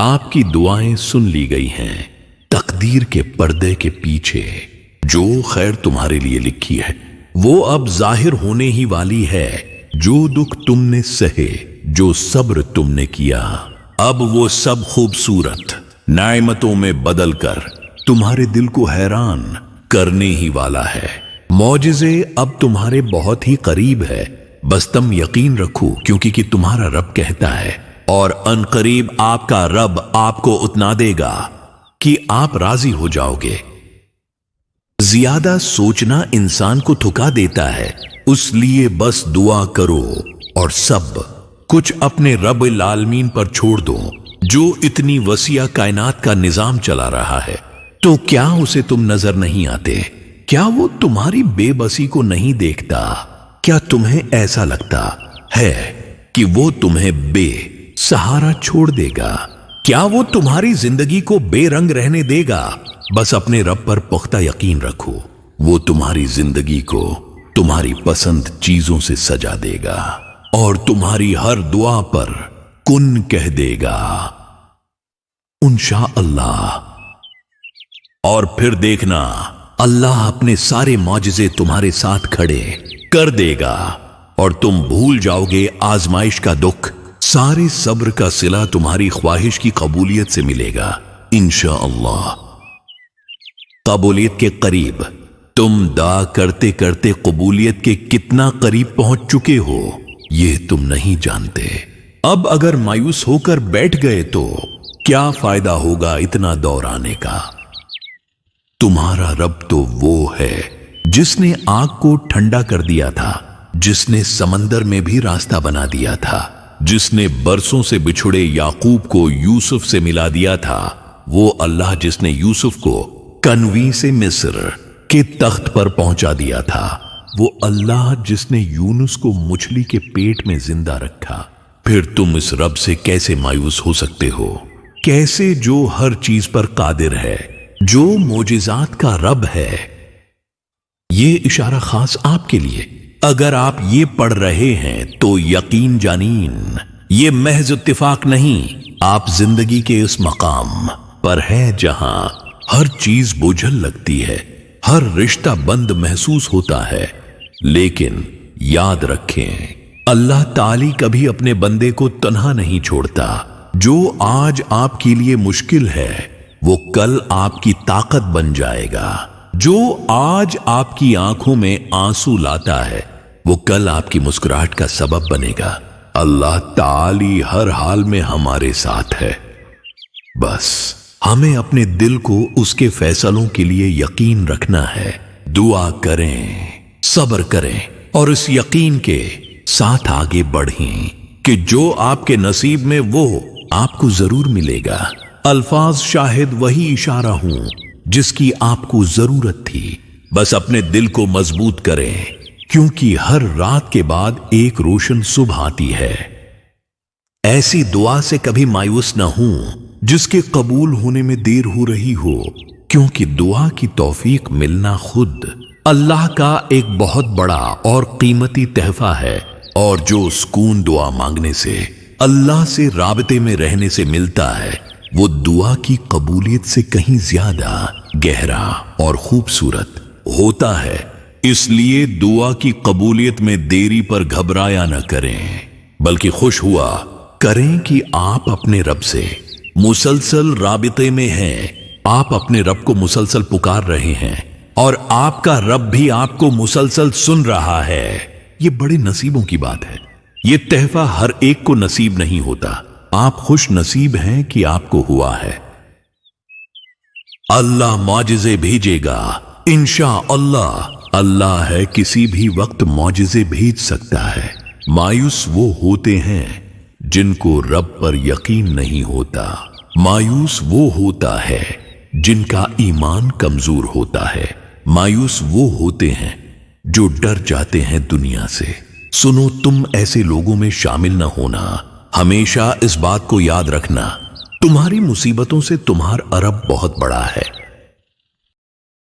آپ کی دعائیں سن لی گئی ہیں۔ تقدیر کے پردے کے پیچھے جو خیر تمہارے لیے لکھی ہے وہ اب ظاہر ہونے ہی والی ہے۔ جو دکھ تم نے سہے، جو صبر تم نے کیا، اب وہ سب خوبصورت نعمتوں میں بدل کر تمہارے دل کو حیران کرنے ہی والا ہے۔ معجزے اب تمہارے بہت ہی قریب ہے، بس تم یقین رکھو کیونکہ کہ تمہارا رب کہتا ہے، اور ان قریب آپ کا رب آپ کو اتنا دے گا کہ آپ راضی ہو جاؤ گے۔ زیادہ سوچنا انسان کو تھکا دیتا ہے، اس لیے بس دعا کرو اور سب کچھ اپنے رب العالمین پر چھوڑ دو جو اتنی وسیع کائنات کا نظام چلا رہا ہے۔ تو کیا اسے تم نظر نہیں آتے؟ کیا وہ تمہاری بے بسی کو نہیں دیکھتا؟ کیا تمہیں ایسا لگتا ہے کہ وہ تمہیں بے سہارا چھوڑ دے گا؟ کیا وہ تمہاری زندگی کو بے رنگ رہنے دے گا؟ بس اپنے رب پر پختہ یقین رکھو، وہ تمہاری زندگی کو تمہاری پسند چیزوں سے سجا دے گا اور تمہاری ہر دعا پر کن کہہ دے گا انشاءاللہ۔ اور پھر دیکھنا اللہ اپنے سارے معجزے تمہارے ساتھ کھڑے کر دے گا اور تم بھول جاؤ گے آزمائش کا دکھ۔ سارے صبر کا صلہ تمہاری خواہش کی قبولیت سے ملے گا انشاءاللہ۔ قبولیت کے قریب تم دعا کرتے کرتے قبولیت کے کتنا قریب پہنچ چکے ہو یہ تم نہیں جانتے۔ اب اگر مایوس ہو کر بیٹھ گئے تو کیا فائدہ ہوگا اتنا دورانے کا؟ تمہارا رب تو وہ ہے جس نے آگ کو ٹھنڈا کر دیا تھا، جس نے سمندر میں بھی راستہ بنا دیا تھا، جس نے برسوں سے بچھڑے یعقوب کو یوسف سے ملا دیا تھا، وہ اللہ جس نے یوسف کو کنویں سے مصر کے تخت پر پہنچا دیا تھا، وہ اللہ جس نے یونس کو مچھلی کے پیٹ میں زندہ رکھا۔ پھر تم اس رب سے کیسے مایوس ہو سکتے ہو؟ کیسے جو ہر چیز پر قادر ہے، جو معجزات کا رب ہے۔ یہ اشارہ خاص آپ کے لیے، اگر آپ یہ پڑھ رہے ہیں تو یقین جانین یہ محض اتفاق نہیں، آپ زندگی کے اس مقام پر ہیں جہاں ہر چیز بوجھل لگتی ہے، ہر رشتہ بند محسوس ہوتا ہے، لیکن یاد رکھیں اللہ تعالی کبھی اپنے بندے کو تنہا نہیں چھوڑتا۔ جو آج آپ کے لیے مشکل ہے وہ کل آپ کی طاقت بن جائے گا، جو آج آپ کی آنکھوں میں آنسو لاتا ہے وہ کل آپ کی مسکراہٹ کا سبب بنے گا۔ اللہ تعالی ہر حال میں ہمارے ساتھ ہے، بس ہمیں اپنے دل کو اس کے فیصلوں کے لیے یقین رکھنا ہے۔ دعا کریں، صبر کریں اور اس یقین کے ساتھ آگے بڑھیں کہ جو آپ کے نصیب میں وہ آپ کو ضرور ملے گا۔ الفاظ شاہد وہی اشارہ ہوں جس کی آپ کو ضرورت تھی، بس اپنے دل کو مضبوط کریں کیونکہ ہر رات کے بعد ایک روشن صبح آتی ہے۔ ایسی دعا سے کبھی مایوس نہ ہوں جس کے قبول ہونے میں دیر ہو رہی ہو، کیونکہ دعا کی توفیق ملنا خود اللہ کا ایک بہت بڑا اور قیمتی تحفہ ہے، اور جو سکون دعا مانگنے سے، اللہ سے رابطے میں رہنے سے ملتا ہے، وہ دعا کی قبولیت سے کہیں زیادہ گہرا اور خوبصورت ہوتا ہے۔ اس لیے دعا کی قبولیت میں دیری پر گھبرایا نہ کریں، بلکہ خوش ہوا کریں کہ آپ اپنے رب سے مسلسل رابطے میں ہیں، آپ اپنے رب کو مسلسل پکار رہے ہیں اور آپ کا رب بھی آپ کو مسلسل سن رہا ہے۔ یہ بڑے نصیبوں کی بات ہے، یہ تحفہ ہر ایک کو نصیب نہیں ہوتا۔ آپ خوش نصیب ہیں کہ آپ کو ہوا ہے۔ اللہ معجزے بھیجے گا انشاءاللہ۔ اللہ ہے کسی بھی وقت معجزے بھیج سکتا ہے۔ مایوس وہ ہوتے ہیں جن کو رب پر یقین نہیں ہوتا، مایوس وہ ہوتا ہے جن کا ایمان کمزور ہوتا ہے، مایوس وہ ہوتے ہیں جو ڈر جاتے ہیں دنیا سے۔ سنو، تم ایسے لوگوں میں شامل نہ ہونا۔ ہمیشہ اس بات کو یاد رکھنا، تمہاری مصیبتوں سے تمہارا رب بہت بڑا ہے۔